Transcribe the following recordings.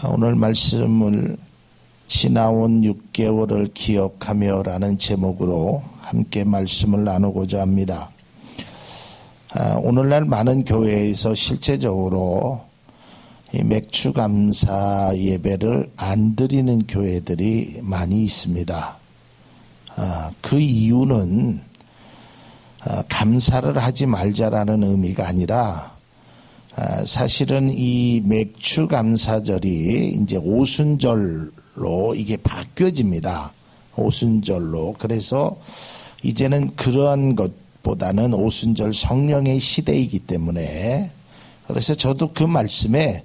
오늘 말씀을 지나온 6개월을 기억하며 라는 제목으로 함께 말씀을 나누고자 합니다. 오늘날 많은 교회에서 실제적으로 이 맥주감사 예배를 안 드리는 교회들이 많이 있습니다. 그 이유는 감사를 하지 말자라는 의미가 아니라 사실은 이 맥주감사절이 이제 오순절로 이게 바뀌어집니다. 오순절로. 그래서 이제는 그러한 것보다는 오순절 성령의 시대이기 때문에 그래서 저도 그 말씀에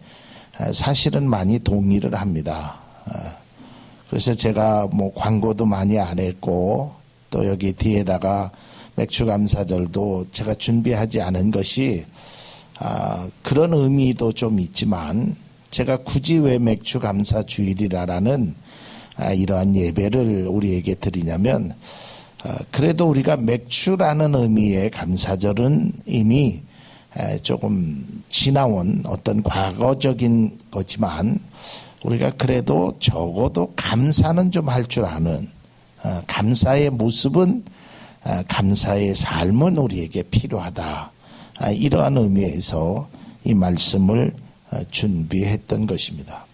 사실은 많이 동의를 합니다. 그래서 제가 뭐 광고도 많이 안 했고 또 여기 뒤에다가 맥주감사절도 제가 준비하지 않은 것이 그런 의미도 좀 있지만 제가 굳이 왜 맥주감사 주일이라는 이러한 예배를 우리에게 드리냐면 그래도 우리가 맥주라는 의미의 감사절은 이미 조금 지나온 어떤 과거적인 거지만 우리가 그래도 적어도 감사는 좀 할 줄 아는 감사의 모습은 감사의 삶은 우리에게 필요하다. 이러한 의미에서 이 말씀을 준비했던 것입니다.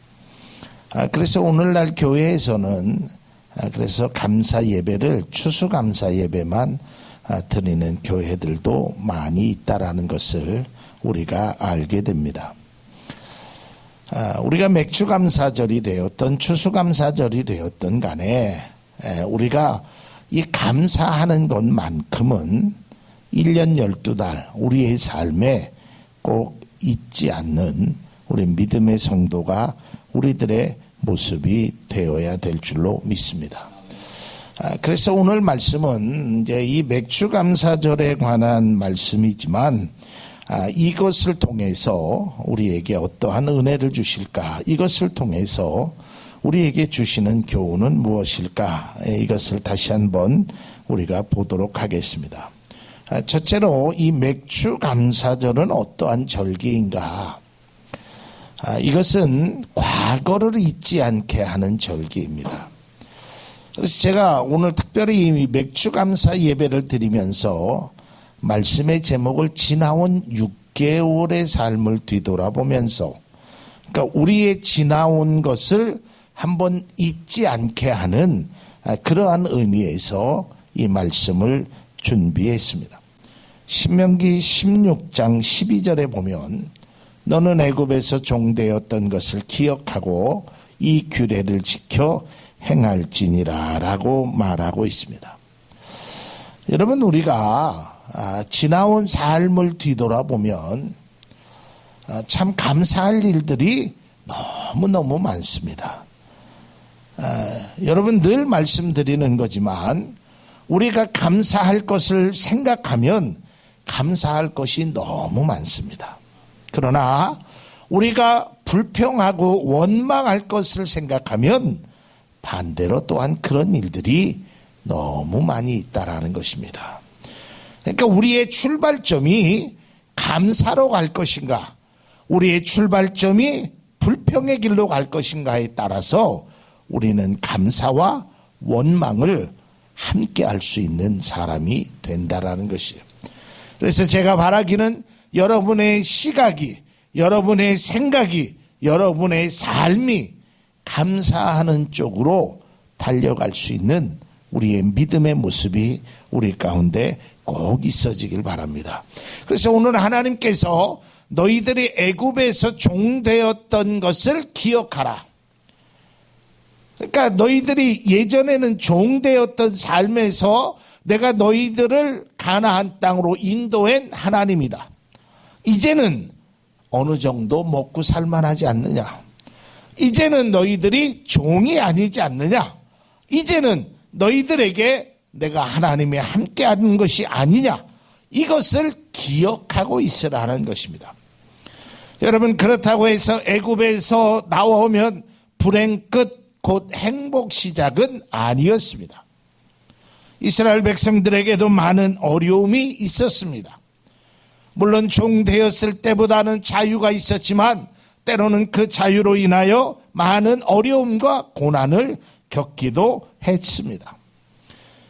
그래서 오늘날 교회에서는 그래서 감사 예배를 추수감사 예배만 드리는 교회들도 많이 있다라는 것을 우리가 알게 됩니다. 우리가 맥주감사절이 되었던 추수감사절이 되었던 간에 우리가 이 감사하는 것만큼은 1년 12달 우리의 삶에 꼭 잊지 않는 우리 믿음의 성도가 우리들의 모습이 되어야 될 줄로 믿습니다. 그래서 오늘 말씀은 이제 이 맥주감사절에 관한 말씀이지만 이것을 통해서 우리에게 어떠한 은혜를 주실까? 이것을 통해서 우리에게 주시는 교훈은 무엇일까? 이것을 다시 한번 우리가 보도록 하겠습니다. 첫째로 이 맥주감사절은 어떠한 절기인가? 이것은 과거를 잊지 않게 하는 절기입니다. 그래서 제가 오늘 특별히 이 맥주감사 예배를 드리면서 말씀의 제목을 지나온 6개월의 삶을 뒤돌아보면서 그러니까 우리의 지나온 것을 한번 잊지 않게 하는 그러한 의미에서 이 말씀을 준비했습니다. 신명기 16장 12절에 보면 너는 애굽에서 종되었던 것을 기억하고 이 규례를 지켜 행할지니라 라고 말하고 있습니다. 여러분 우리가 지나온 삶을 뒤돌아보면 참 감사할 일들이 너무너무 많습니다. 여러분 늘 말씀드리는 거지만 우리가 감사할 것을 생각하면 감사할 것이 너무 많습니다. 그러나 우리가 불평하고 원망할 것을 생각하면 반대로 또한 그런 일들이 너무 많이 있다라는 것입니다. 그러니까 우리의 출발점이 감사로 갈 것인가, 우리의 출발점이 불평의 길로 갈 것인가에 따라서 우리는 감사와 원망을 함께 할 수 있는 사람이 된다라는 것이에요. 그래서 제가 바라기는 여러분의 시각이, 여러분의 생각이, 여러분의 삶이 감사하는 쪽으로 달려갈 수 있는 우리의 믿음의 모습이 우리 가운데 꼭 있어지길 바랍니다. 그래서 오늘 하나님께서 너희들이 애굽에서 종되었던 것을 기억하라. 그러니까 너희들이 예전에는 종되었던 삶에서 내가 너희들을 가나안 땅으로 인도한 하나님이다. 이제는 어느 정도 먹고 살만하지 않느냐. 이제는 너희들이 종이 아니지 않느냐. 이제는 너희들에게 내가 하나님이 함께하는 것이 아니냐. 이것을 기억하고 있으라는 것입니다. 여러분 그렇다고 해서 애굽에서 나오면 불행 끝 곧 행복 시작은 아니었습니다. 이스라엘 백성들에게도 많은 어려움이 있었습니다. 물론 종되었을 때보다는 자유가 있었지만 때로는 그 자유로 인하여 많은 어려움과 고난을 겪기도 했습니다.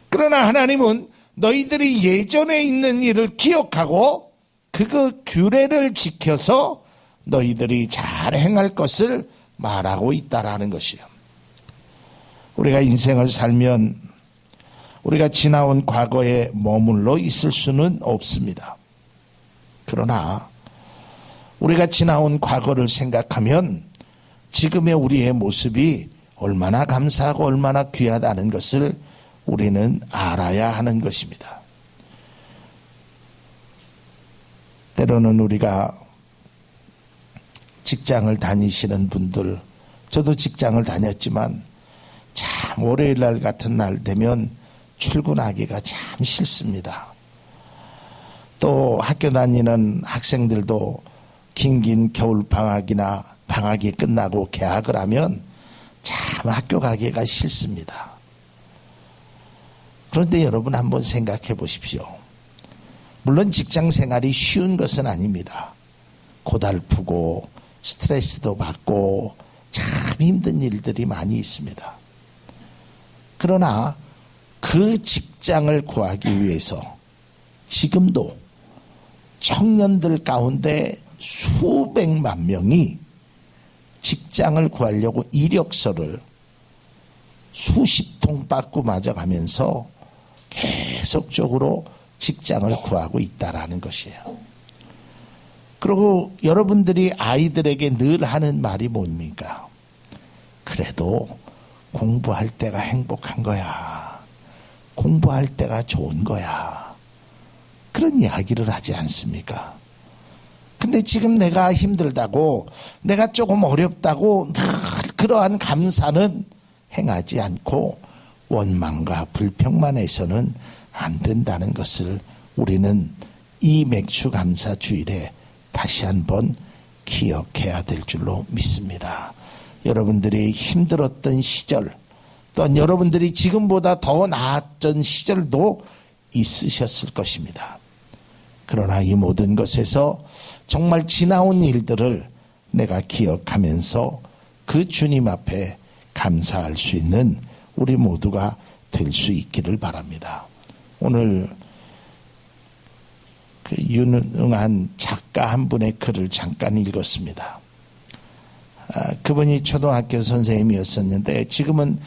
그러나 하나님은 너희들이 예전에 있는 일을 기억하고 그 규례를 지켜서 너희들이 잘 행할 것을 말하고 있다라는 것이에요. 우리가 인생을 살면 우리가 지나온 과거에 머물러 있을 수는 없습니다. 그러나 우리가 지나온 과거를 생각하면 지금의 우리의 모습이 얼마나 감사하고 얼마나 귀하다는 것을 우리는 알아야 하는 것입니다. 때로는 우리가 직장을 다니시는 분들, 저도 직장을 다녔지만 참 월요일 날 같은 날 되면 출근하기가 참 싫습니다. 또 학교 다니는 학생들도 긴긴 겨울방학이나 방학이 끝나고 개학을 하면 참 학교 가기가 싫습니다. 그런데 여러분 한번 생각해 보십시오. 물론 직장 생활이 쉬운 것은 아닙니다. 고달프고 스트레스도 받고 참 힘든 일들이 많이 있습니다. 그러나 그 직장을 구하기 위해서 지금도 청년들 가운데 수백만 명이 직장을 구하려고 이력서를 수십 통 받고 맞아가면서 계속적으로 직장을 구하고 있다라는 것이에요. 그리고 여러분들이 아이들에게 늘 하는 말이 뭡니까? 그래도 공부할 때가 행복한 거야. 공부할 때가 좋은 거야. 그런 이야기를 하지 않습니까? 근데 지금 내가 힘들다고, 내가 조금 어렵다고 늘 그러한 감사는 행하지 않고 원망과 불평만 해서는 안 된다는 것을 우리는 이 맥주감사 주일에 다시 한번 기억해야 될 줄로 믿습니다. 여러분들이 힘들었던 시절, 또한 여러분들이 지금보다 더 나았던 시절도 있으셨을 것입니다. 그러나 이 모든 것에서 정말 지나온 일들을 내가 기억하면서 그 주님 앞에 감사할 수 있는 우리 모두가 될 수 있기를 바랍니다. 오늘 그 유능한 작가 한 분의 글을 잠깐 읽었습니다. 그분이 초등학교 선생님이었었는데 지금은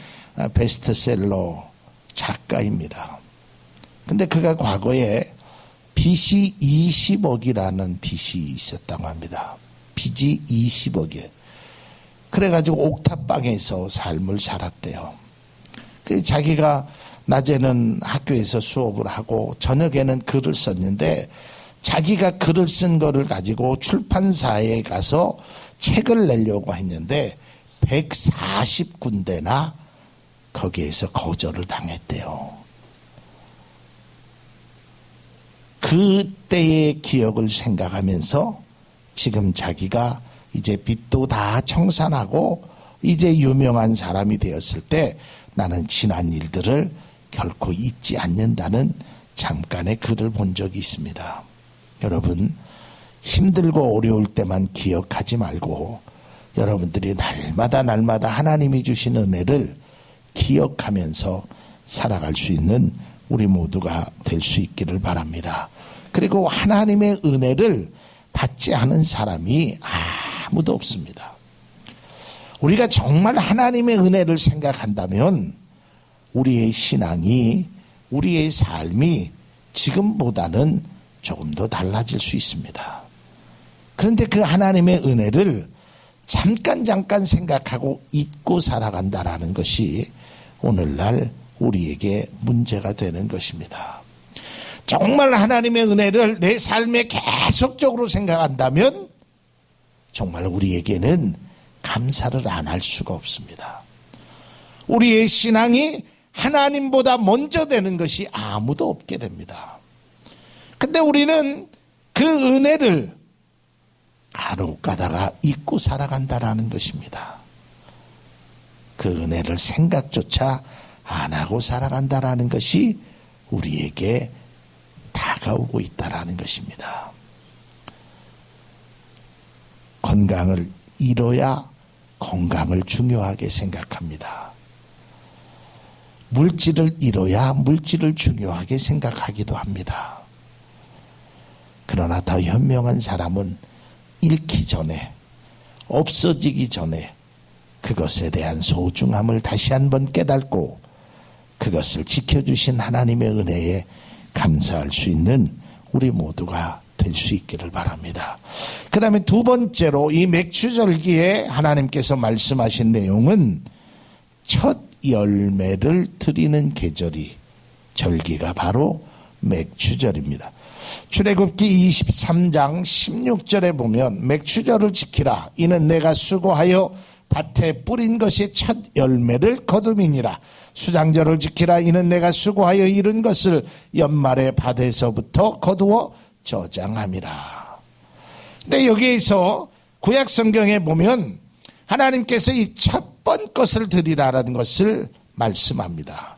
베스트셀러 작가입니다. 근데 그가 과거에 빚이 20억이라는 빚이 있었다고 합니다. 빚이 20억이에요. 그래가지고 옥탑방에서 삶을 살았대요. 자기가 낮에는 학교에서 수업을 하고 저녁에는 글을 썼는데 자기가 글을 쓴 거를 가지고 출판사에 가서 책을 내려고 했는데 140군데나 거기에서 거절을 당했대요. 그때의 기억을 생각하면서 지금 자기가 이제 빚도 다 청산하고 이제 유명한 사람이 되었을 때 나는 지난 일들을 결코 잊지 않는다는 잠깐의 글을 본 적이 있습니다. 여러분, 힘들고 어려울 때만 기억하지 말고 여러분들이 날마다 하나님이 주신 은혜를 기억하면서 살아갈 수 있는 우리 모두가 될 수 있기를 바랍니다. 그리고 하나님의 은혜를 받지 않은 사람이 아무도 없습니다. 우리가 정말 하나님의 은혜를 생각한다면 우리의 신앙이, 우리의 삶이 지금보다는 조금 더 달라질 수 있습니다. 그런데 그 하나님의 은혜를 잠깐 생각하고 잊고 살아간다라는 것이 오늘날 우리에게 문제가 되는 것입니다. 정말 하나님의 은혜를 내 삶에 계속적으로 생각한다면 정말 우리에게는 감사를 안 할 수가 없습니다. 우리의 신앙이 하나님보다 먼저 되는 것이 아무도 없게 됩니다. 근데 우리는 그 은혜를 간혹 가다가 잊고 살아간다라는 것입니다. 그 은혜를 생각조차 안 하고 살아간다라는 것이 우리에게 다가오고 있다라는 것입니다. 건강을 잃어야 건강을 중요하게 생각합니다. 물질을 잃어야 물질을 중요하게 생각하기도 합니다. 그러나 더 현명한 사람은 잃기 전에, 없어지기 전에 그것에 대한 소중함을 다시 한번 깨닫고 그것을 지켜주신 하나님의 은혜에 감사할 수 있는 우리 모두가 될 수 있기를 바랍니다. 그 다음에 두 번째로 이 맥추절기에 하나님께서 말씀하신 내용은 첫 열매를 드리는 계절이, 절기가 바로 맥추절입니다. 출애굽기 23장 16절에 보면 맥추절을 지키라. 이는 내가 수고하여 밭에 뿌린 것이 첫 열매를 거둠이니라. 수장절을 지키라. 이는 내가 수고하여 이룬 것을 연말에 밭에서부터 거두어 저장함이라. 근데 여기에서 구약 성경에 보면 하나님께서 이 첫 번 것을 드리라라는 것을 말씀합니다.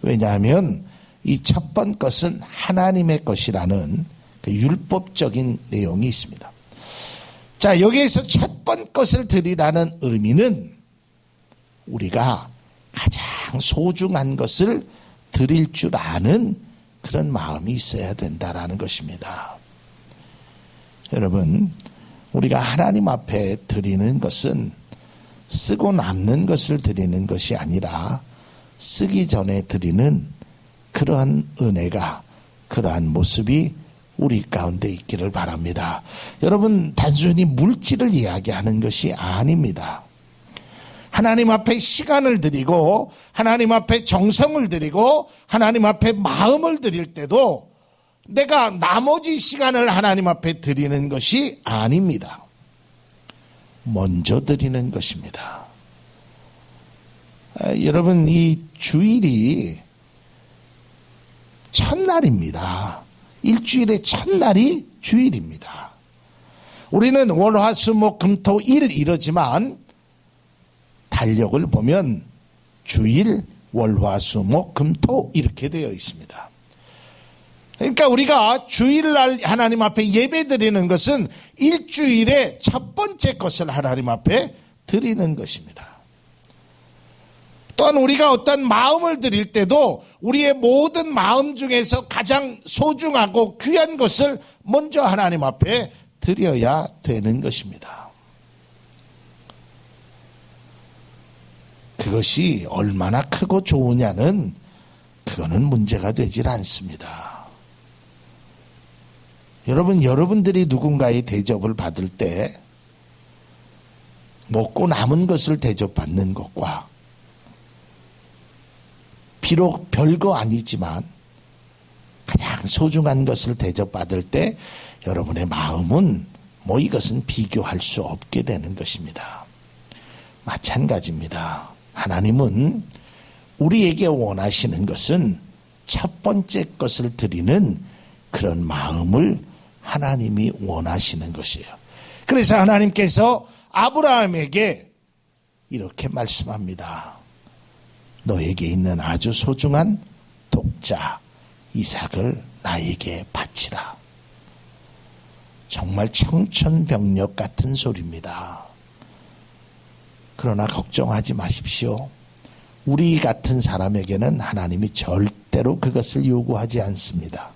왜냐하면 이 첫 번 것은 하나님의 것이라는 그 율법적인 내용이 있습니다. 자, 여기에서 첫 번 것을 드리라는 의미는 우리가 가장 소중한 것을 드릴 줄 아는 그런 마음이 있어야 된다라는 것입니다. 여러분, 우리가 하나님 앞에 드리는 것은 쓰고 남는 것을 드리는 것이 아니라 쓰기 전에 드리는 그러한 은혜가, 그러한 모습이 우리 가운데 있기를 바랍니다. 여러분, 단순히 물질을 이야기하는 것이 아닙니다. 하나님 앞에 시간을 드리고 하나님 앞에 정성을 드리고 하나님 앞에 마음을 드릴 때도 내가 나머지 시간을 하나님 앞에 드리는 것이 아닙니다. 먼저 드리는 것입니다. 여러분, 이 주일이 첫날입니다. 일주일의 첫날이 주일입니다. 우리는 월, 화, 수, 목, 금, 토, 일 이러지만 달력을 보면 주일, 월, 화, 수, 목, 금, 토 이렇게 되어 있습니다. 그러니까 우리가 주일날 하나님 앞에 예배 드리는 것은 일주일의 첫 번째 것을 하나님 앞에 드리는 것입니다. 또한 우리가 어떤 마음을 드릴 때도 우리의 모든 마음 중에서 가장 소중하고 귀한 것을 먼저 하나님 앞에 드려야 되는 것입니다. 그것이 얼마나 크고 좋으냐는 그거는 문제가 되질 않습니다. 여러분들이 누군가의 대접을 받을 때 먹고 남은 것을 대접받는 것과 비록 별거 아니지만 가장 소중한 것을 대접받을 때 여러분의 마음은 이것은 비교할 수 없게 되는 것입니다. 마찬가지입니다. 하나님은 우리에게 원하시는 것은 첫 번째 것을 드리는 그런 마음을 하나님이 원하시는 것이에요. 그래서 하나님께서 아브라함에게 이렇게 말씀합니다. 너에게 있는 아주 소중한 독자 이삭을 나에게 바치라. 정말 청천벽력 같은 소리입니다. 그러나 걱정하지 마십시오. 우리 같은 사람에게는 하나님이 절대로 그것을 요구하지 않습니다.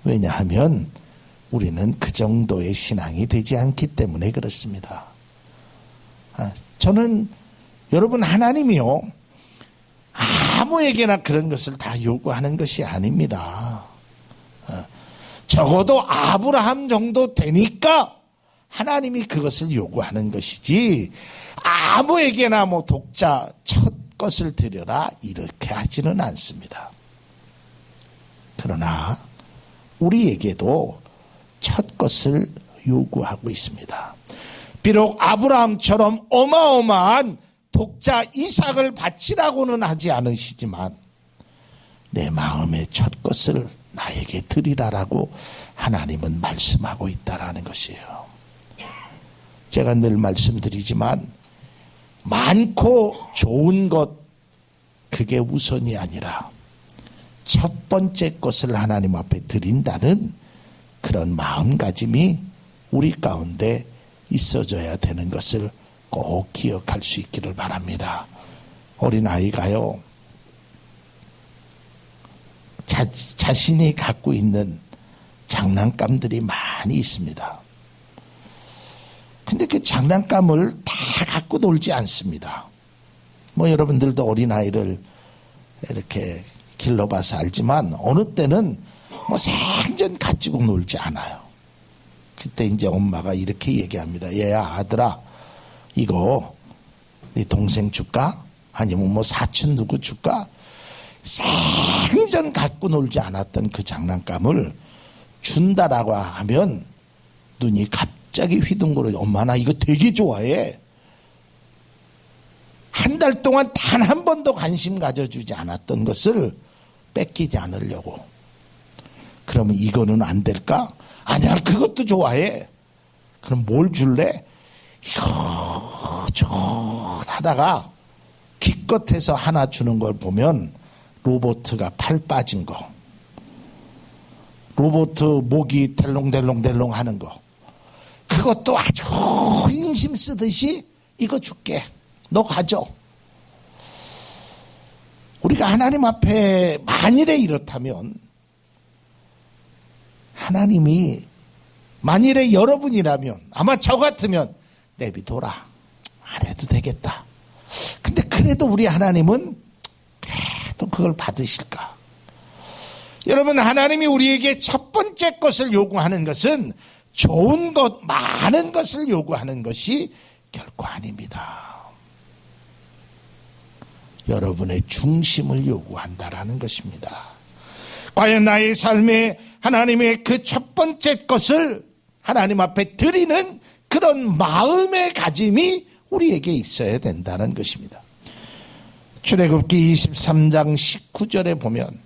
왜냐하면 우리는 그 정도의 신앙이 되지 않기 때문에 그렇습니다. 저는 여러분, 하나님이요 아무에게나 그런 것을 다 요구하는 것이 아닙니다. 적어도 아브라함 정도 되니까 하나님이 그것을 요구하는 것이지 아무에게나 독자 첫 것을 드려라 이렇게 하지는 않습니다. 그러나 우리에게도 첫 것을 요구하고 있습니다. 비록 아브라함처럼 어마어마한 독자 이삭을 바치라고는 하지 않으시지만 내 마음의 첫 것을 나에게 드리라라고 하나님은 말씀하고 있다라는 것이에요. 제가 늘 말씀드리지만 많고 좋은 것 그게 우선이 아니라 첫 번째 것을 하나님 앞에 드린다는 그런 마음가짐이 우리 가운데 있어져야 되는 것을 꼭 기억할 수 있기를 바랍니다. 어린아이가요, 자신이 갖고 있는 장난감들이 많이 있습니다. 근데 그 장난감을 다 갖고 놀지 않습니다. 뭐 여러분들도 어린아이를 이렇게 길러봐서 알지만 어느 때는 뭐 생전 가지고 놀지 않아요. 그때 이제 엄마가 이렇게 얘기합니다. 얘야, 아들아, 이거 네 동생 줄까? 아니면 뭐 사촌 누구 줄까? 생전 갖고 놀지 않았던 그 장난감을 준다라고 하면 눈이 갑자기 휘둥그러져. 엄마, 나 이거 되게 좋아해. 한 달 동안 단 한 번도 관심 가져주지 않았던 것을 뺏기지 않으려고. 그러면 이거는 안 될까? 아니야, 그것도 좋아해. 그럼 뭘 줄래? 이거 저 하다가 기껏해서 하나 주는 걸 보면 로봇가 팔 빠진 거, 로봇 목이 델롱델롱델롱 하는 거, 그것도 아주 인심 쓰듯이 이거 줄게, 너 가져. 우리가 하나님 앞에 만일에 이렇다면, 하나님이 만일에 여러분이라면 아마 저 같으면 내비둬라, 안 해도 되겠다. 근데 그래도 우리 하나님은 그래도 그걸 받으실까? 여러분, 하나님이 우리에게 첫 번째 것을 요구하는 것은 좋은 것, 많은 것을 요구하는 것이 결코 아닙니다. 여러분의 중심을 요구한다라는 것입니다. 과연 나의 삶에 하나님의 그 첫 번째 것을 하나님 앞에 드리는 그런 마음의 가짐이 우리에게 있어야 된다는 것입니다. 출애굽기 23장 19절에 보면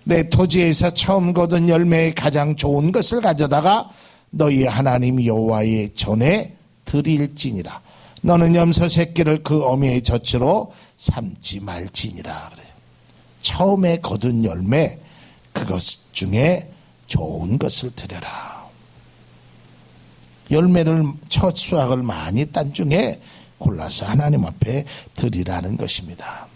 내 토지에서 처음 거둔 열매의 가장 좋은 것을 가져다가 너희 하나님 여호와의 전에 드릴지니라. 너는 염소 새끼를 그 어미의 젖으로 삼지 말지니라. 그래요. 처음에 거둔 열매, 그것 중에 좋은 것을 드려라. 열매를, 첫 수확을 많이 딴 중에 골라서 하나님 앞에 드리라는 것입니다.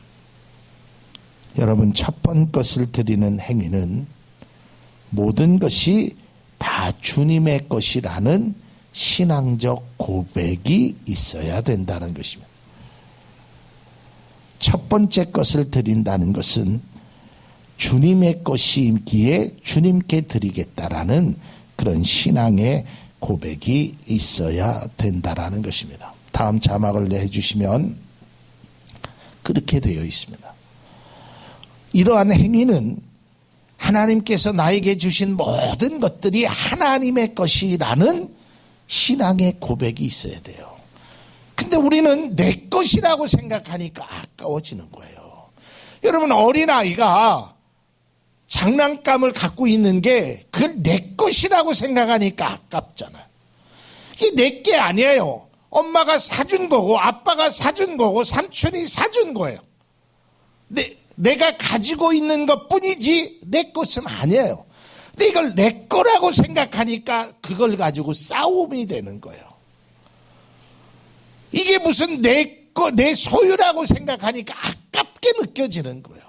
여러분, 첫 번 것을 드리는 행위는 모든 것이 다 주님의 것이라는 신앙적 고백이 있어야 된다는 것입니다. 첫 번째 것을 드린다는 것은 주님의 것이기에 주님께 드리겠다라는 그런 신앙의 고백이 있어야 된다라는 것입니다. 다음 자막을 해주시면 그렇게 되어 있습니다. 이러한 행위는 하나님께서 나에게 주신 모든 것들이 하나님의 것이라는 신앙의 고백이 있어야 돼요. 근데 우리는 내 것이라고 생각하니까 아까워지는 거예요. 여러분, 어린아이가 장난감을 갖고 있는 게 그걸 내 것이라고 생각하니까 아깝잖아요. 이게 내 게 아니에요. 엄마가 사준 거고 아빠가 사준 거고 삼촌이 사준 거예요. 내가 가지고 있는 것 뿐이지 내 것은 아니에요. 근데 이걸 내 거라고 생각하니까 그걸 가지고 싸움이 되는 거예요. 이게 무슨 내 소유라고 생각하니까 아깝게 느껴지는 거예요.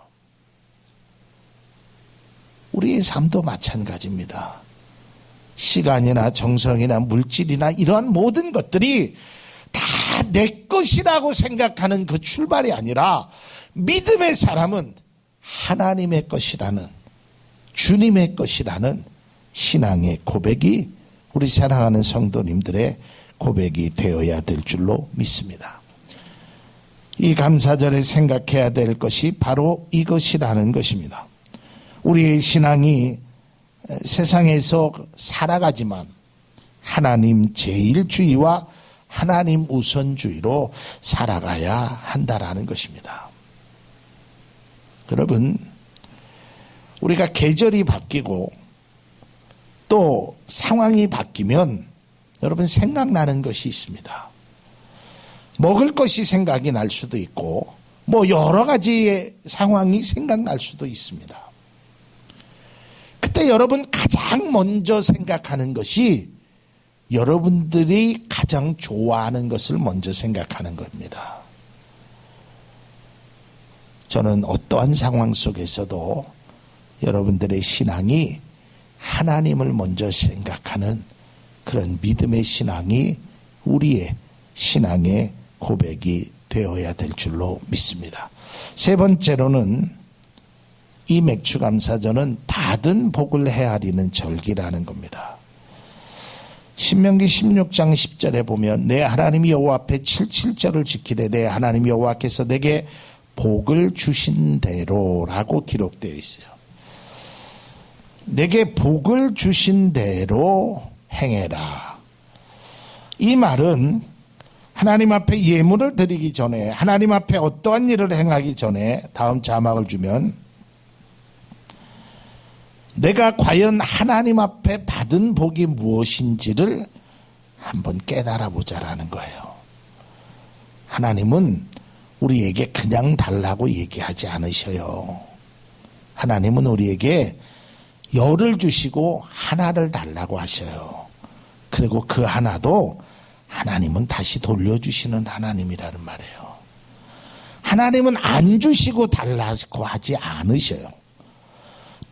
우리의 삶도 마찬가지입니다. 시간이나 정성이나 물질이나 이러한 모든 것들이 다 내 것이라고 생각하는 그 출발이 아니라 믿음의 사람은 하나님의 것이라는, 주님의 것이라는 신앙의 고백이 우리 사랑하는 성도님들의 고백이 되어야 될 줄로 믿습니다. 이 감사절에 생각해야 될 것이 바로 이것이라는 것입니다. 우리의 신앙이 세상에서 살아가지만 하나님 제일주의와 하나님 우선주의로 살아가야 한다라는 것입니다. 여러분, 우리가 계절이 바뀌고 또 상황이 바뀌면 여러분 생각나는 것이 있습니다. 먹을 것이 생각이 날 수도 있고 뭐 여러 가지의 상황이 생각날 수도 있습니다. 그때 여러분 가장 먼저 생각하는 것이 여러분들이 가장 좋아하는 것을 먼저 생각하는 겁니다. 저는 어떠한 상황 속에서도 여러분들의 신앙이 하나님을 먼저 생각하는 그런 믿음의 신앙이 우리의 신앙의 고백이 되어야 될 줄로 믿습니다. 세 번째로는 이 맥추감사절은 받은 복을 헤아리는 절기라는 겁니다. 신명기 16장 10절에 보면 내 하나님 여호와 앞에 77절을 지키되 내 하나님 여호와께서 내게 복을 주신 대로라고 기록되어 있어요. 내게 복을 주신 대로 행해라. 이 말은 하나님 앞에 예물을 드리기 전에, 하나님 앞에 어떠한 일을 행하기 전에, 다음 자막을 주면 내가 과연 하나님 앞에 받은 복이 무엇인지를 한번 깨달아 보자라는 거예요. 하나님은 우리에게 그냥 달라고 얘기하지 않으셔요. 하나님은 우리에게 열을 주시고 하나를 달라고 하셔요. 그리고 그 하나도 하나님은 다시 돌려주시는 하나님이라는 말이에요. 하나님은 안 주시고 달라고 하지 않으셔요.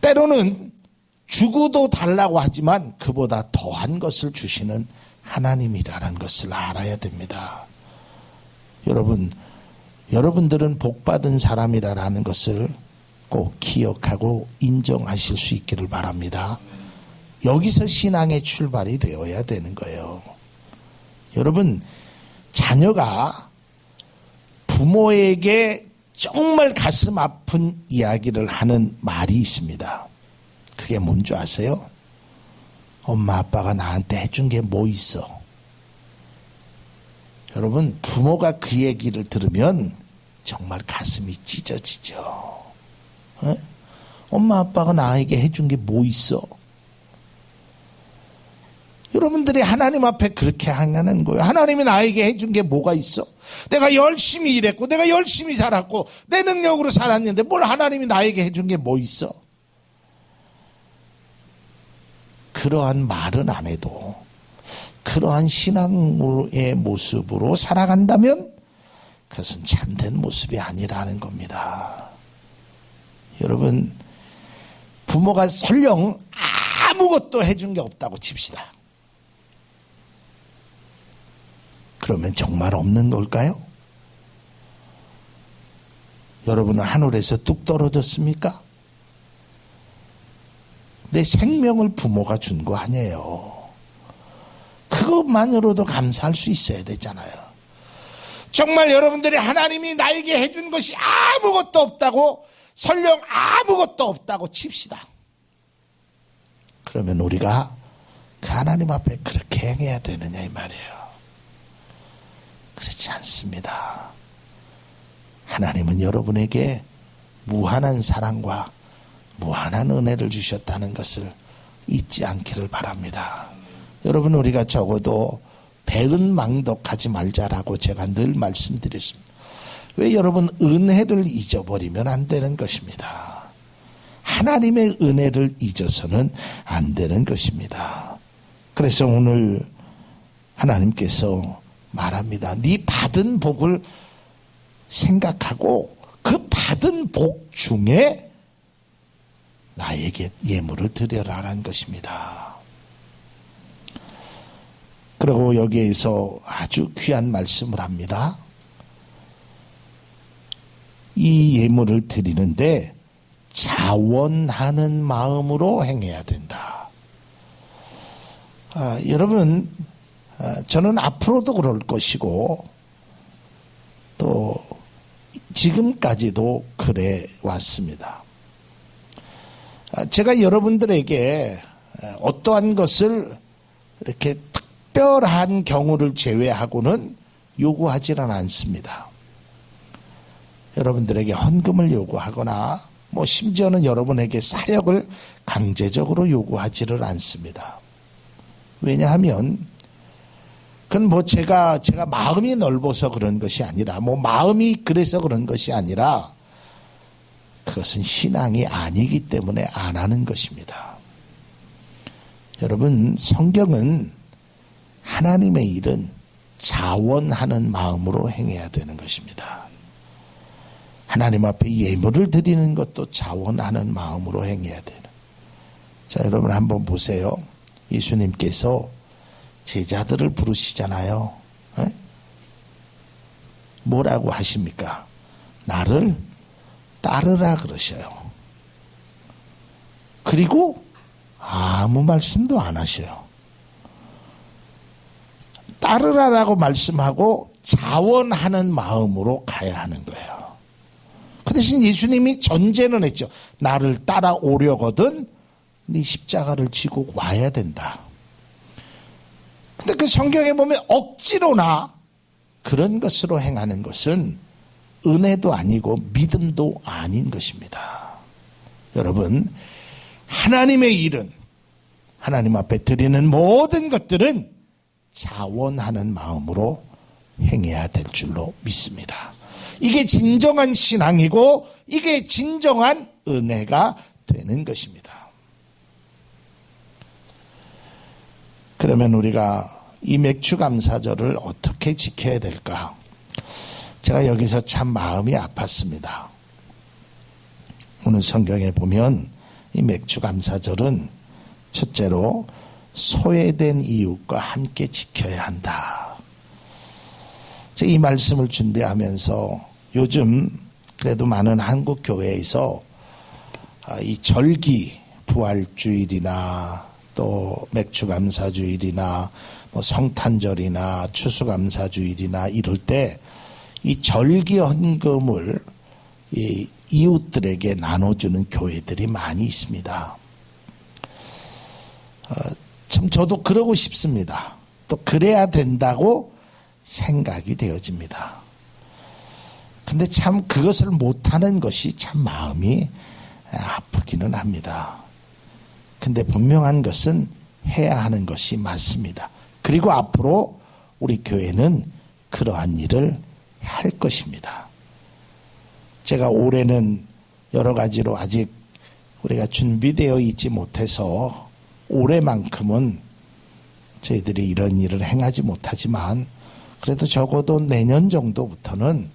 때로는 주고도 달라고 하지만 그보다 더한 것을 주시는 하나님이라는 것을 알아야 됩니다. 여러분들은 복받은 사람이라는 것을 꼭 기억하고 인정하실 수 있기를 바랍니다. 여기서 신앙의 출발이 되어야 되는 거예요. 여러분, 자녀가 부모에게 정말 가슴 아픈 이야기를 하는 말이 있습니다. 그게 뭔지 아세요? 엄마 아빠가 나한테 해준 게 뭐 있어? 여러분, 부모가 그 얘기를 들으면 정말 가슴이 찢어지죠. 에? 엄마 아빠가 나에게 해준 게 뭐 있어? 여러분들이 하나님 앞에 그렇게 하는 거예요. 하나님이 나에게 해준 게 뭐가 있어? 내가 열심히 일했고 내가 열심히 살았고 내 능력으로 살았는데 뭘 하나님이 나에게 해준 게 뭐 있어? 그러한 말은 안 해도 그러한 신앙의 모습으로 살아간다면 그것은 참된 모습이 아니라는 겁니다. 여러분, 부모가 설령 아무것도 해준 게 없다고 칩시다. 그러면 정말 없는 걸까요? 여러분은 하늘에서 뚝 떨어졌습니까? 내 생명을 부모가 준 거 아니에요. 그것만으로도 감사할 수 있어야 되잖아요. 정말 여러분들이 하나님이 나에게 해준 것이 아무것도 없다고, 설령 아무것도 없다고 칩시다. 그러면 우리가 그 하나님 앞에 그렇게 행해야 되느냐 이 말이에요. 그렇지 않습니다. 하나님은 여러분에게 무한한 사랑과 무한한 은혜를 주셨다는 것을 잊지 않기를 바랍니다. 여러분, 우리가 적어도 배은망덕하지 말자라고 제가 늘 말씀드렸습니다. 왜 여러분, 은혜를 잊어버리면 안 되는 것입니다. 하나님의 은혜를 잊어서는 안 되는 것입니다. 그래서 오늘 하나님께서 말합니다. 네 받은 복을 생각하고 그 받은 복 중에 나에게 예물을 드려라라는 것입니다. 그리고 여기에서 아주 귀한 말씀을 합니다. 이 예물을 드리는데 자원하는 마음으로 행해야 된다. 여러분, 저는 앞으로도 그럴 것이고 또 지금까지도 그래 왔습니다. 제가 여러분들에게 어떠한 것을 이렇게 특별한 경우를 제외하고는 요구하지는 않습니다. 여러분들에게 헌금을 요구하거나 뭐 심지어는 여러분에게 사역을 강제적으로 요구하지를 않습니다. 왜냐하면 그건 뭐 제가 마음이 넓어서 그런 것이 아니라, 뭐 마음이 그래서 그런 것이 아니라 그것은 신앙이 아니기 때문에 안 하는 것입니다. 여러분, 성경은 하나님의 일은 자원하는 마음으로 행해야 되는 것입니다. 하나님 앞에 예물을 드리는 것도 자원하는 마음으로 행해야 되는. 자, 여러분 한번 보세요. 예수님께서 제자들을 부르시잖아요. 네? 뭐라고 하십니까? 나를 따르라 그러셔요. 그리고 아무 말씀도 안 하셔요. 따르라라고 말씀하고 자원하는 마음으로 가야 하는 거예요. 그 대신 예수님이 전제는 했죠. 나를 따라오려거든 네 십자가를 지고 와야 된다. 근데 그 성경에 보면 억지로나 그런 것으로 행하는 것은 은혜도 아니고 믿음도 아닌 것입니다. 여러분, 하나님의 일은, 하나님 앞에 드리는 모든 것들은 자원하는 마음으로 행해야 될 줄로 믿습니다. 이게 진정한 신앙이고 이게 진정한 은혜가 되는 것입니다. 그러면 우리가 이 맥주감사절을 어떻게 지켜야 될까? 제가 여기서 참 마음이 아팠습니다. 오늘 성경에 보면 이 맥주감사절은 첫째로 소외된 이웃과 함께 지켜야 한다. 이 말씀을 준비하면서 요즘 그래도 많은 한국 교회에서 이 절기 부활주일이나 또 맥주감사주일이나 뭐 성탄절이나 추수감사주일이나 이럴 때 이 절기 헌금을 이 이웃들에게 나눠주는 교회들이 많이 있습니다. 참 저도 그러고 싶습니다. 또 그래야 된다고 생각이 되어집니다. 근데 참 그것을 못하는 것이 참 마음이 아프기는 합니다. 근데 분명한 것은 해야 하는 것이 맞습니다. 그리고 앞으로 우리 교회는 그러한 일을 할 것입니다. 제가 올해는 여러 가지로 아직 우리가 준비되어 있지 못해서 올해만큼은 저희들이 이런 일을 행하지 못하지만 그래도 적어도 내년 정도부터는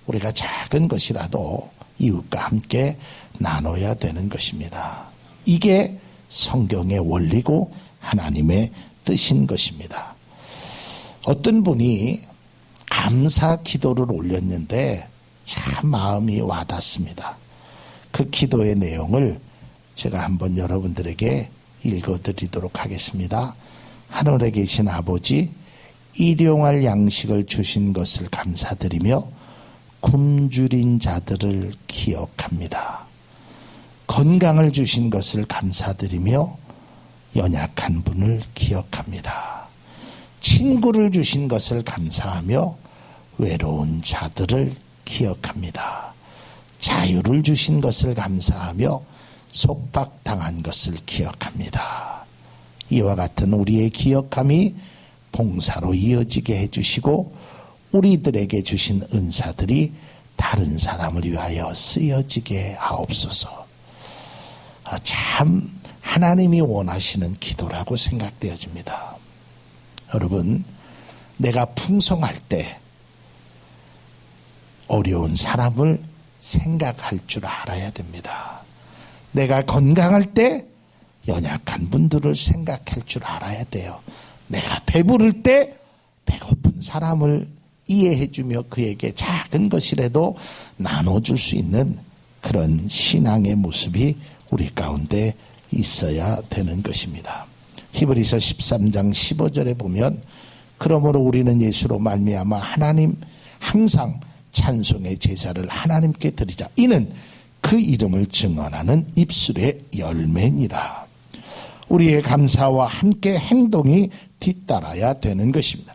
우리가 작은 것이라도 이웃과 함께 나눠야 되는 것입니다. 이게 성경의 원리고 하나님의 뜻인 것입니다. 어떤 분이 감사 기도를 올렸는데 참 마음이 와닿습니다. 그 기도의 내용을 제가 한번 여러분들에게 읽어드리도록 하겠습니다. 하늘에 계신 아버지, 일용할 양식을 주신 것을 감사드리며 굶주린 자들을 기억합니다. 건강을 주신 것을 감사드리며 연약한 분을 기억합니다. 친구를 주신 것을 감사하며 외로운 자들을 기억합니다. 자유를 주신 것을 감사하며 속박당한 것을 기억합니다. 이와 같은 우리의 기억함이 봉사로 이어지게 해주시고 우리들에게 주신 은사들이 다른 사람을 위하여 쓰여지게 하옵소서. 참 하나님이 원하시는 기도라고 생각되어집니다. 여러분, 내가 풍성할 때 어려운 사람을 생각할 줄 알아야 됩니다. 내가 건강할 때 연약한 분들을 생각할 줄 알아야 돼요. 내가 배부를 때 배고픈 사람을 이해해주며 그에게 작은 것이라도 나눠줄 수 있는 그런 신앙의 모습이 우리 가운데 있어야 되는 것입니다. 히브리서 13장 15절에 보면 그러므로 우리는 예수로 말미암아 하나님 항상 찬송의 제사를 하나님께 드리자. 이는 그 이름을 증언하는 입술의 열매니라. 우리의 감사와 함께 행동이 뒤따라야 되는 것입니다.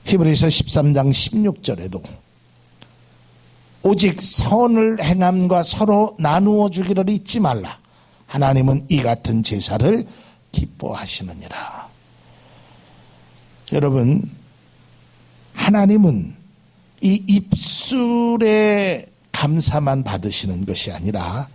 히브리서 13장 16절에도 오직 선을 행함과 서로 나누어 주기를 잊지 말라. 하나님은 이 같은 제사를 기뻐하시느니라. 여러분, 하나님은 이 입술의 감사만 받으시는 것이 아니라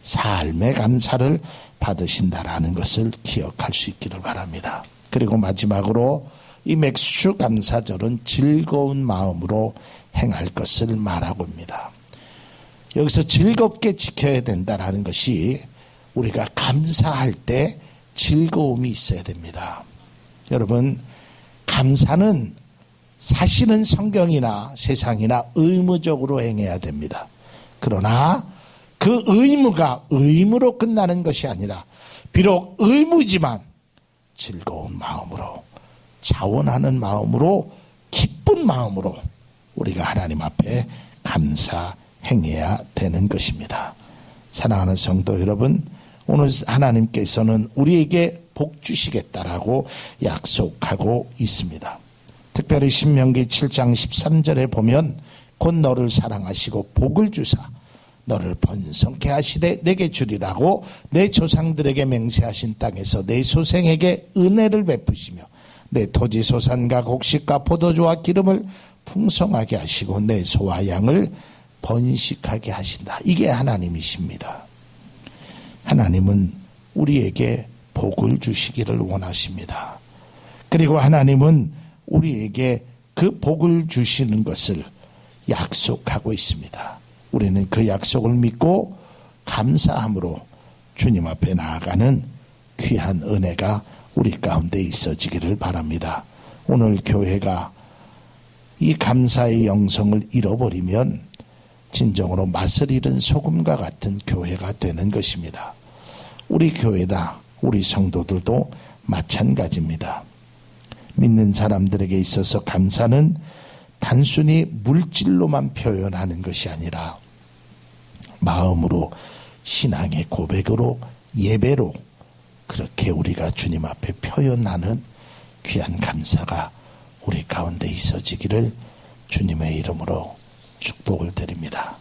삶의 감사를 받으신다라는 것을 기억할 수 있기를 바랍니다. 그리고 마지막으로 이 맥주 감사절은 즐거운 마음으로 행할 것을 말하고 입니다. 여기서 즐겁게 지켜야 된다는 것이 우리가 감사할 때 즐거움이 있어야 됩니다. 여러분, 감사는 사실은 성경이나 세상이나 의무적으로 행해야 됩니다. 그러나 그 의무가 의무로 끝나는 것이 아니라 비록 의무지만 즐거운 마음으로, 자원하는 마음으로, 기쁜 마음으로 우리가 하나님 앞에 감사행해야 되는 것입니다. 사랑하는 성도 여러분, 오늘 하나님께서는 우리에게 복 주시겠다라고 약속하고 있습니다. 특별히 신명기 7장 13절에 보면 곧 너를 사랑하시고 복을 주사 너를 번성케 하시되 내게 주리라고 내 조상들에게 맹세하신 땅에서 내 소생에게 은혜를 베푸시며 내 토지 소산과 곡식과 포도주와 기름을 풍성하게 하시고 내 소와 양을 번식하게 하신다. 이게 하나님이십니다. 하나님은 우리에게 복을 주시기를 원하십니다. 그리고 하나님은 우리에게 그 복을 주시는 것을 약속하고 있습니다. 우리는 그 약속을 믿고 감사함으로 주님 앞에 나아가는 귀한 은혜가 우리 가운데 있어지기를 바랍니다. 오늘 교회가 이 감사의 영성을 잃어버리면 진정으로 맛을 잃은 소금과 같은 교회가 되는 것입니다. 우리 교회나 우리 성도들도 마찬가지입니다. 믿는 사람들에게 있어서 감사는 단순히 물질로만 표현하는 것이 아니라 마음으로, 신앙의 고백으로, 예배로 그렇게 우리가 주님 앞에 표현하는 귀한 감사가 우리 가운데 있어지기를 주님의 이름으로 축복을 드립니다.